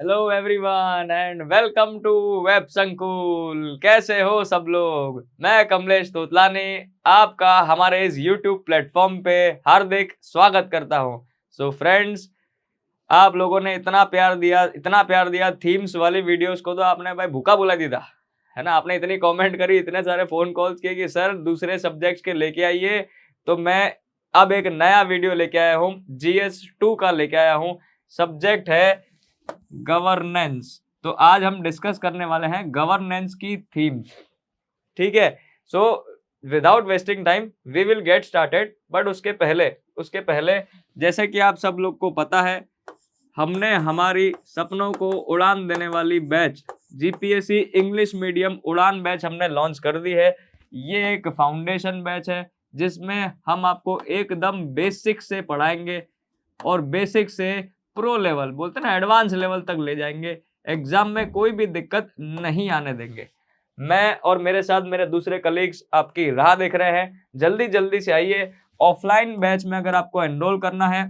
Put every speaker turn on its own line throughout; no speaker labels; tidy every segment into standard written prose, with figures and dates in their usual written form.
Hello everyone and welcome to web Sankul. कैसे हो सब लोग? मैं कमलेश तोतलानी आपका हमारे इस यूट्यूब प्लेटफॉर्म पे हार्दिक स्वागत करता हूं। सो फ्रेंड्स, आप लोगों ने इतना प्यार दिया थीम्स वाली वीडियोस को, तो आपने भाई भूखा बुला दिया था, है ना। आपने इतनी कमेंट करी, इतने सारे फोन कॉल्स किए कि सर दूसरे सब्जेक्ट्स के लेके आइए। तो मैं अब एक नया वीडियो लेके आया हूँ, GS2 का लेके आया हूँ। सब्जेक्ट है गवर्नेंस। तो आज हम डिस्कस करने वाले हैं गवर्नेंस की थीम्स। ठीक है, so without wasting time we will get started. But उसके पहले जैसे कि आप सब लोग को पता है, हमने हमारी सपनों को उड़ान देने वाली बैच GPSC इंग्लिश मीडियम उड़ान बैच हमने लॉन्च कर दी है। ये एक फाउंडेशन बैच है जिसमें हम आपको एकदम बेसिक से पढ़ाएंगे और बेसिक से प्रो लेवल, बोलते हैं ना, एडवांस लेवल तक ले जाएंगे। एग्जाम में कोई भी दिक्कत नहीं आने देंगे। मैं और मेरे साथ मेरे दूसरे कलीग्स आपकी राह देख रहे हैं। जल्दी जल्दी से आइए। ऑफलाइन बैच में अगर आपको एनरोल करना है,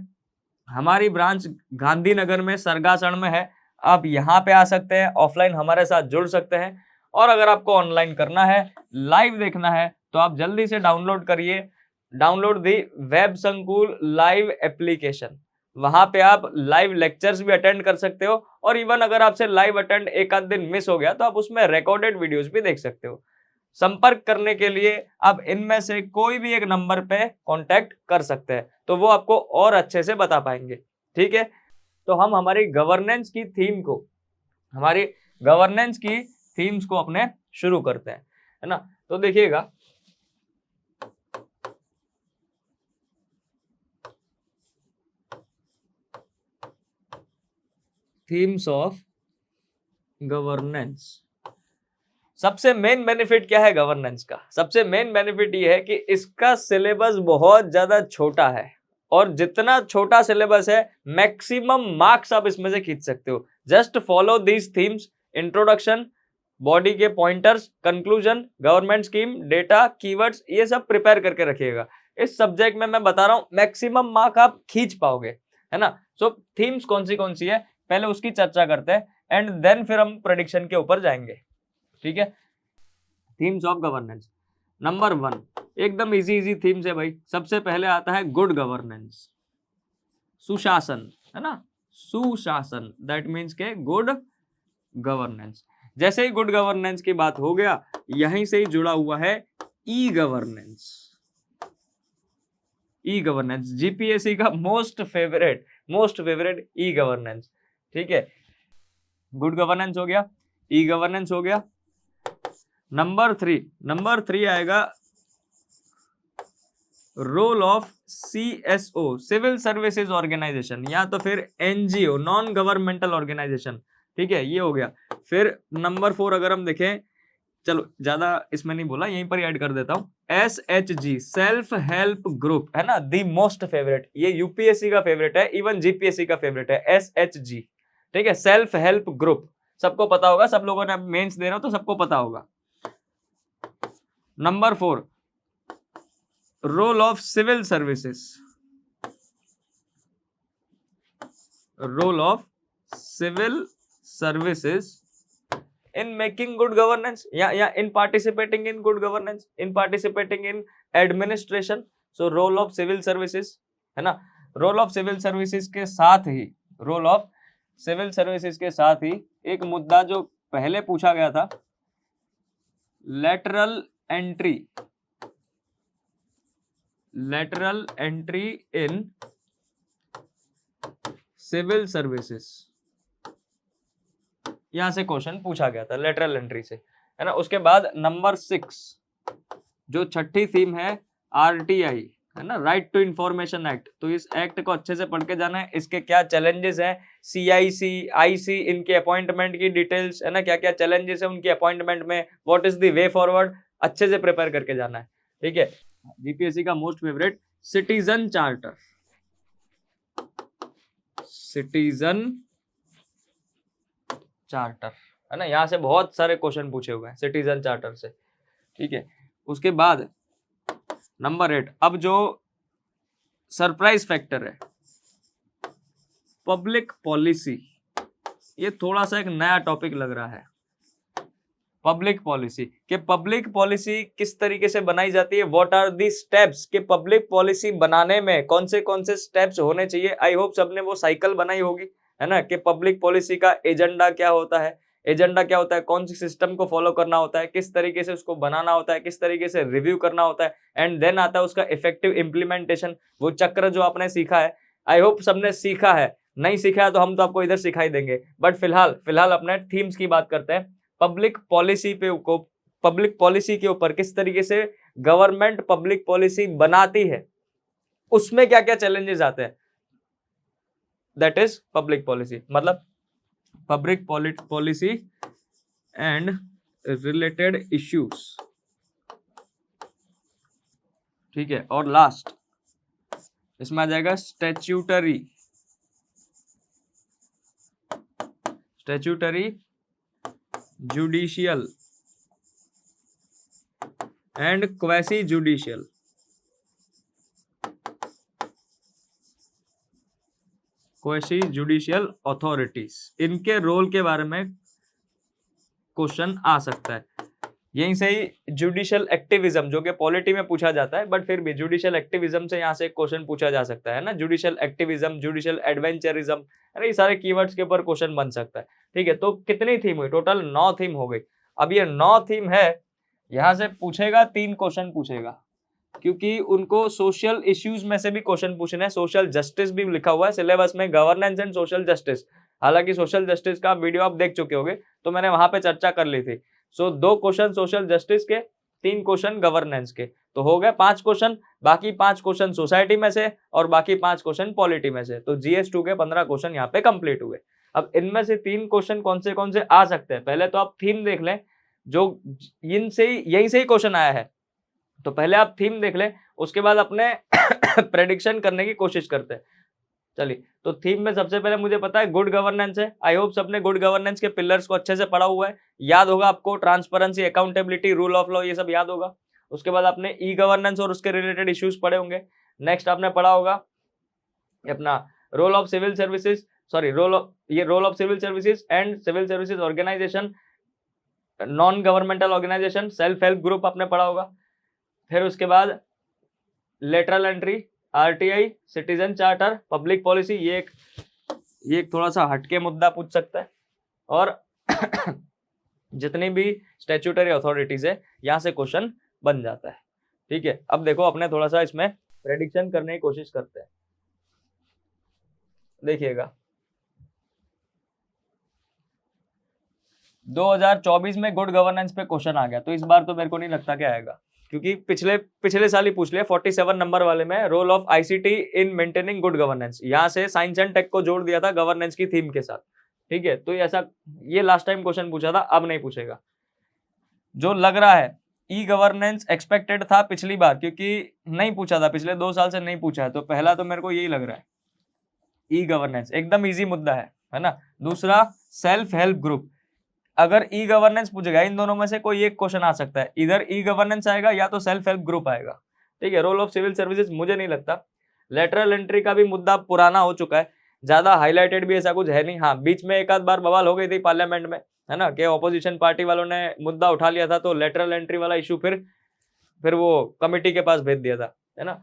हमारी ब्रांच गांधीनगर में सरगासण में है। आप यहाँ पे आ सकते हैं, ऑफलाइन हमारे साथ जुड़ सकते हैं। और अगर आपको ऑनलाइन करना है, लाइव देखना है, तो आप जल्दी से डाउनलोड दी वेब संकुल लाइव एप्लीकेशन। वहां पे आप लाइव लेक्चर्स भी अटेंड कर सकते हो, और इवन अगर आपसे लाइव अटेंड एक आध दिन मिस हो गया तो आप उसमें रिकॉर्डेड वीडियोस भी देख सकते हो। संपर्क करने के लिए आप इनमें से कोई भी एक नंबर पे कांटेक्ट कर सकते हैं, तो वो आपको और अच्छे से बता पाएंगे। ठीक है, तो हम हमारी गवर्नेंस की थीम्स को अपने शुरू करते हैं, है ना। तो देखिएगा, थीम्स ऑफ गवर्नेंस। सबसे मेन बेनिफिट क्या है गवर्नेंस का? सबसे मेन बेनिफिट ये है कि इसका सिलेबस बहुत ज्यादा छोटा है, और जितना छोटा सिलेबस है मैक्सिमम मार्क्स आप इसमें से खींच सकते हो। Just follow these themes: introduction, body के pointers, conclusion, government scheme, data, keywords, ये सब प्रिपेयर करके रखिएगा। इस सब्जेक्ट में मैं बता रहा हूं मैक्सिमम मार्क आप खींच पाओगे, है ना। सो थीम्स कौन सी है, पहले उसकी चर्चा करते हैं, एंड देन फिर हम प्रेडिक्शन के ऊपर जाएंगे। ठीक है, थीम्स ऑफ गवर्नेंस। नंबर 1, एकदम इजी थीम्स है भाई। सबसे पहले आता है गुड गवर्नेंस, सुशासन, है ना। सुशासन, दैट मीन्स के गुड गवर्नेंस। जैसे ही गुड गवर्नेंस की बात हो गया, यहीं से ही जुड़ा हुआ है e governance. E governance GPSC का मोस्ट फेवरेट ई गवर्नेंस। ठीक है, गुड गवर्नेंस हो गया, ई गवर्नेंस हो गया। नंबर थ्री आएगा role of CSO, civil services organisation, या तो फिर NGO, नॉन गवर्नमेंटल ऑर्गेनाइजेशन। ठीक है, ये हो गया। फिर नंबर 4 अगर हम देखें, चलो ज्यादा इसमें नहीं बोला, यहीं पर ऐड कर देता हूं, SHG, सेल्फ हेल्प ग्रुप, है ना। दी मोस्ट फेवरेट, ये UPSC का फेवरेट है, इवन GPSC का फेवरेट है, SHG। ठीक है, सेल्फ हेल्प ग्रुप सबको पता होगा, सब लोगों ने मेंस दे रहे हो तो सबको पता होगा। Number 4, role of civil services, role of civil services in making good governance, या in participating in good governance, in participating in administration. So role of civil services, है ना। रोल ऑफ सिविल सर्विसेज के साथ ही एक मुद्दा जो पहले पूछा गया था, lateral entry in civil services, यहां से क्वेश्चन पूछा गया था लेटरल एंट्री से, है ना। उसके बाद नंबर 6, जो छठी थीम है, RTI, है ना, राइट टू इंफॉर्मेशन एक्ट। तो इस एक्ट को अच्छे से पढ़ के जाना है, इसके क्या चैलेंजेस हैं, CIC IC, इनके अपॉइंटमेंट की डिटेल्स, है ना, क्या क्या चैलेंजेस है उनकी अपॉइंटमेंट में, what is the way forward, अच्छे से प्रिपेयर करके जाना है। ठीक है, GPSC का मोस्ट फेवरेट सिटीजन चार्टर, है ना। यहां से बहुत सारे क्वेश्चन पूछे हुए हैं सिटीजन चार्टर से। ठीक है, उसके बाद नंबर 8, अब जो सरप्राइज फैक्टर है, पब्लिक पॉलिसी, ये थोड़ा सा एक नया टॉपिक लग रहा है, पब्लिक पॉलिसी। कि पब्लिक पॉलिसी किस तरीके से बनाई जाती है, व्हाट आर दी स्टेप्स, कि पब्लिक पॉलिसी बनाने में कौन से स्टेप्स होने चाहिए। आई होप सबने वो साइकिल बनाई होगी, है ना, कि पब्लिक पॉलिसी का एजेंडा क्या होता है, कौन सी सिस्टम को फॉलो करना होता है, किस तरीके से उसको बनाना होता है, किस तरीके से रिव्यू करना होता है, एंड देन आता है उसका इफेक्टिव इम्प्लीमेंटेशन। वो चक्र जो आपने सीखा है, आई होप सबने सीखा है। नहीं सीखा है तो हम तो आपको इधर सिखाई देंगे, बट फिलहाल अपने थीम्स की बात करते हैं। पब्लिक पॉलिसी के ऊपर किस तरीके से गवर्नमेंट पब्लिक पॉलिसी बनाती है, उसमें क्या क्या चैलेंजेस आते हैं, दैट इज पब्लिक पॉलिसी। मतलब public policy and related issues, ठीक है। और लास्ट इसमें आ जाएगा statutory judicial and quasi judicial authorities, इनके रोल के बारे में क्वेश्चन आ सकता है। यहीं से ही जुडिशियल एक्टिविज्म, जो कि पॉलिटी में पूछा जाता है, बट फिर भी जुडिशियल एक्टिविज्म से यहाँ से क्वेश्चन पूछा जा सकता है ना। जुडिशियल एक्टिविज्म, जुडिशियल एडवेंचरिज्म, ये सारे कीवर्ड्स के ऊपर क्वेश्चन बन सकता है, ठीक है। तो कितनी थीम हुई, टोटल 9 थीम हो गई। अब ये 9 थीम है, यहाँ से पूछेगा 3 क्वेश्चन पूछेगा, क्योंकि उनको सोशल इश्यूज में से भी क्वेश्चन पूछने हैं। सोशल जस्टिस भी लिखा हुआ है सिलेबस में, गवर्नेंस एंड सोशल जस्टिस। हालांकि सोशल जस्टिस का वीडियो आप देख चुके होंगे, तो मैंने वहां पे चर्चा कर ली थी। सो 2 क्वेश्चन सोशल जस्टिस के, 3 क्वेश्चन गवर्नेंस के, तो हो गए 5 क्वेश्चन। बाकी 5 क्वेश्चन सोसाइटी में से और बाकी 5 क्वेश्चन पॉलिटी में से, तो GS2 के 15 क्वेश्चन यहाँ पे कंप्लीट हुए। अब इनमें से 3 क्वेश्चन कौन से आ सकते हैं, पहले तो आप थीम देख लें, जो इनसे यहीं से ही क्वेश्चन आया है, तो पहले आप थीम देख लें, उसके बाद अपने प्रेडिक्शन करने की कोशिश करते हैं। चलिए, तो थीम में सबसे पहले मुझे पता है गुड गवर्नेंस है। आई होप सबने गुड गवर्नेंस के पिलर्स को अच्छे से पढ़ा हुआ है, याद होगा आपको। Transparency, accountability, rule of law, ये सब याद होगा। उसके बाद आपने ई गवर्नेंस और उसके रिलेटेड इश्यूज पढ़े होंगे। नेक्स्ट आपने पढ़ा होगा अपना role of civil services, role of civil services and civil services organisation, non governmental organisation, self help group आपने पढ़ा होगा। फिर उसके बाद lateral entry, RTI, citizen charter, public policy, ये एक थोड़ा सा हटके मुद्दा पूछ सकता है। और जितनी भी स्टैट्यूटरी अथॉरिटीज है, यहाँ से क्वेश्चन बन जाता है, ठीक है। अब देखो, अपने थोड़ा सा इसमें प्रेडिक्शन करने की कोशिश करते हैं। देखिएगा, 2024 में गुड गवर्नेंस पे क्वेश्चन आ गया, तो इस बार तो मेरे को नहीं लगता क्या आएगा, क्योंकि पिछले साल ही पूछ लिया 47 नंबर वाले में, role of ICT in maintaining good governance. यहाँ से साइंस एंड टेक को जोड़ दिया था गवर्नेंस की थीम के साथ, ठीक है। तो ये लास्ट टाइम क्वेश्चन पूछा था, अब नहीं पूछेगा। जो लग रहा है ई गवर्नेंस एक्सपेक्टेड था पिछली बार, क्योंकि नहीं पूछा था, पिछले 2 साल से नहीं पूछा है, तो पहला तो मेरे को यही लग रहा है, ई गवर्नेंस एकदम इजी मुद्दा है ना। दूसरा सेल्फ हेल्प ग्रुप, अगर ई गवर्नेंस पूछेगा, इन दोनों में से कोई एक क्वेश्चन आ सकता है, इधर ई गवर्नेंस आएगा या तो सेल्फ हेल्प ग्रुप आएगा, ठीक है। रोल ऑफ सिविल सर्विसेज मुझे नहीं लगता। लेटरल एंट्री का भी मुद्दा पुराना हो चुका है, ज्यादा हाईलाइटेड भी ऐसा कुछ है नहीं। हाँ, बीच में एक आध बार बवाल हो गई थी पार्लियामेंट में, है ना, कि ऑपोजिशन पार्टी वालों ने मुद्दा उठा लिया था, तो लेटरल एंट्री वाला इशू फिर वो कमिटी के पास भेज दिया था, है ना।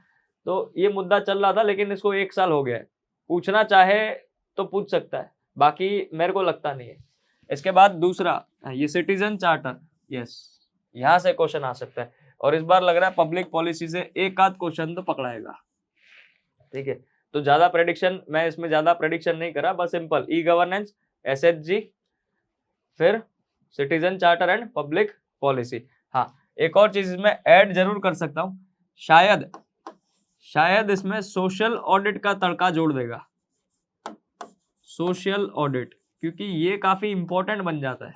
तो ये मुद्दा चल रहा था, लेकिन इसको 1 साल हो गया है। पूछना चाहे तो पूछ सकता है, बाकी मेरे को लगता नहीं है। इसके बाद दूसरा, ये सिटीजन चार्टर, यस, यहाँ से क्वेश्चन आ सकता है, और इस बार लग रहा है पब्लिक पॉलिसी से एक आध क्वेश्चन तो पकड़ाएगा, ठीक है। तो ज्यादा प्रेडिक्शन, मैं इसमें ज्यादा प्रेडिक्शन नहीं करा, बस सिंपल ई गवर्नेंस, SHG, फिर citizen charter and public policy. हाँ, एक और चीज इसमें ऐड जरूर कर सकता हूँ, शायद इसमें सोशल ऑडिट का तड़का जोड़ देगा, सोशल ऑडिट, क्योंकि ये काफी इंपॉर्टेंट बन जाता है।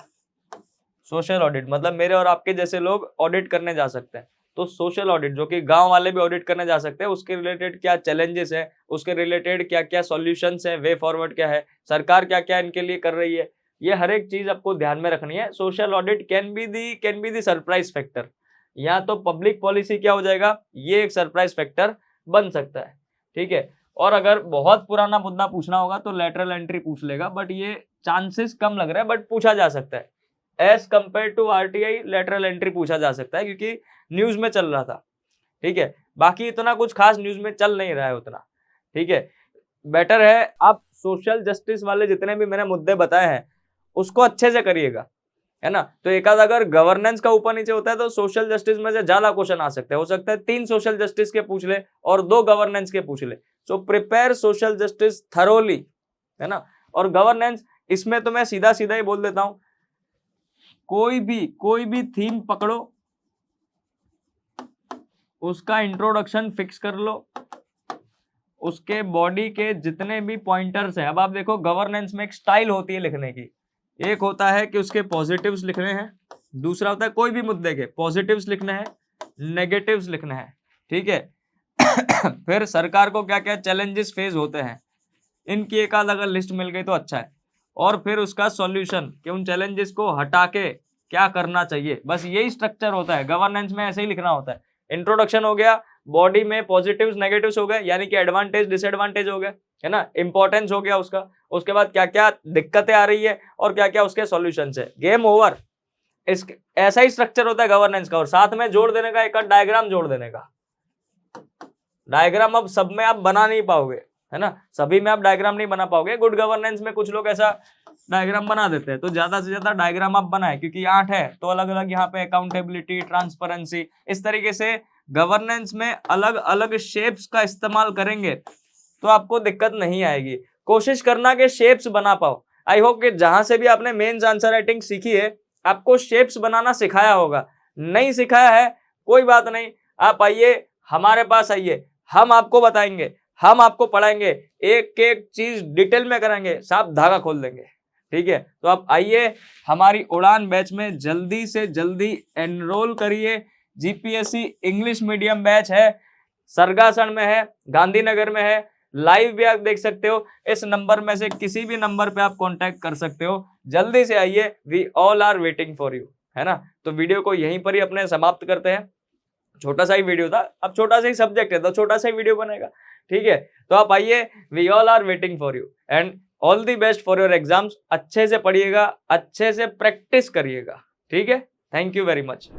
सोशल ऑडिट मतलब मेरे और आपके जैसे लोग ऑडिट करने जा सकते हैं, तो सोशल ऑडिट, जो कि गांव वाले भी ऑडिट करने जा सकते हैं, उसके रिलेटेड क्या चैलेंजेस है, उसके रिलेटेड क्या क्या सॉल्यूशंस है, वे फॉरवर्ड क्या है, सरकार क्या क्या इनके लिए कर रही है, ये हर एक चीज आपको ध्यान में रखनी है। Social audit can be the surprise factor, या तो पब्लिक पॉलिसी क्या हो जाएगा, ये एक सरप्राइज फैक्टर बन सकता है, ठीक है। और अगर बहुत पुराना मुद्दा पूछना होगा तो लेटरल एंट्री पूछ लेगा, बट ये चांसेस कम लग रहा है, बट पूछा जा सकता है। As compare to RTI lateral entry पूछा जा सकता है, क्योंकि न्यूज में चल रहा था, ठीक है। बाकी इतना कुछ खास न्यूज में चल नहीं रहा है उतना, ठीक है। बेटर है आप सोशल जस्टिस वाले जितने भी मैंने मुद्दे बताए हैं उसको अच्छे से करिएगा, है ना। तो एक आध अगर गवर्नेंस का ऊपर नीचे होता है तो सोशल जस्टिस में से ज्यादा क्वेश्चन आ सकते हैं, हो सकता है 3 सोशल जस्टिस के पूछ ले और 2 गवर्नेंस के पूछ ले। So prepare social justice thoroughly, है ना। और गवर्नेंस, इसमें तो मैं सीधा सीधा ही बोल देता हूं, कोई भी थीम पकड़ो, उसका इंट्रोडक्शन फिक्स कर लो, उसके बॉडी के जितने भी पॉइंटर्स हैं। अब आप देखो गवर्नेंस में एक स्टाइल होती है लिखने की, एक होता है कि उसके पॉजिटिव्स लिखने हैं, दूसरा होता है कोई भी मुद्दे के पॉजिटिव्स लिखने हैं, नेगेटिव्स लिखने हैं, ठीक है। फिर सरकार को क्या क्या चैलेंजेस फेस होते हैं, इनकी एक आध अगर लिस्ट मिल गई तो अच्छा है। और फिर उसका सॉल्यूशन कि उन चैलेंजेस को हटा के क्या करना चाहिए, बस यही स्ट्रक्चर होता है गवर्नेंस में, ऐसे ही लिखना होता है। इंट्रोडक्शन हो गया, बॉडी में पॉजिटिव्स नेगेटिव्स हो गए, यानी कि एडवांटेज डिसएडवांटेज हो गए, है ना, इंपॉर्टेंस हो गया उसका, उसके बाद क्या क्या दिक्कतें आ रही है और क्या क्या उसके सॉल्यूशंस है, गेम ओवर। इस ऐसा ही स्ट्रक्चर होता है गवर्नेंस का। और साथ में जोड़ देने का, एक डायग्राम जोड़ देने का। डायग्राम अब सब में आप बना नहीं पाओगे, है ना, सभी में आप डायग्राम नहीं बना पाओगे। गुड गवर्नेंस में कुछ लोग ऐसा डायग्राम बना देते हैं, तो ज्यादा से ज्यादा डायग्राम आप बनाए, क्योंकि 8 है तो अलग अलग यहाँ पे अकाउंटेबिलिटी, ट्रांसपेरेंसी, इस तरीके से गवर्नेंस में अलग अलग शेप्स का इस्तेमाल करेंगे तो आपको दिक्कत नहीं आएगी। कोशिश करना कि शेप्स बना पाओ। आई होप कि जहां से भी आपने मेंस आंसर राइटिंग सीखी है आपको शेप्स बनाना सिखाया होगा। नहीं सिखाया है कोई बात नहीं, आप आइए हमारे पास, आइए, हम आपको बताएंगे, हम आपको पढ़ाएंगे, एक एक चीज डिटेल में करेंगे, साफ धागा खोल देंगे, ठीक है। तो आप आइए हमारी उड़ान बैच में जल्दी से जल्दी एनरोल करिए। जीपीएससी इंग्लिश मीडियम बैच है, सरगासन में है, गांधीनगर में है, लाइव भी आप देख सकते हो। इस नंबर में से किसी भी नंबर पे आप कांटेक्ट कर सकते हो। जल्दी से आइए, we all are waiting for you, है ना। तो वीडियो को यहीं पर ही अपने समाप्त करते हैं। छोटा सा ही वीडियो था, अब छोटा सा ही सब्जेक्ट है तो छोटा सा ही वीडियो बनेगा, ठीक है। तो आप आइए, we all are waiting for you and all the best for your exams. अच्छे से पढ़िएगा, अच्छे से प्रैक्टिस करिएगा, ठीक है। Thank you very much.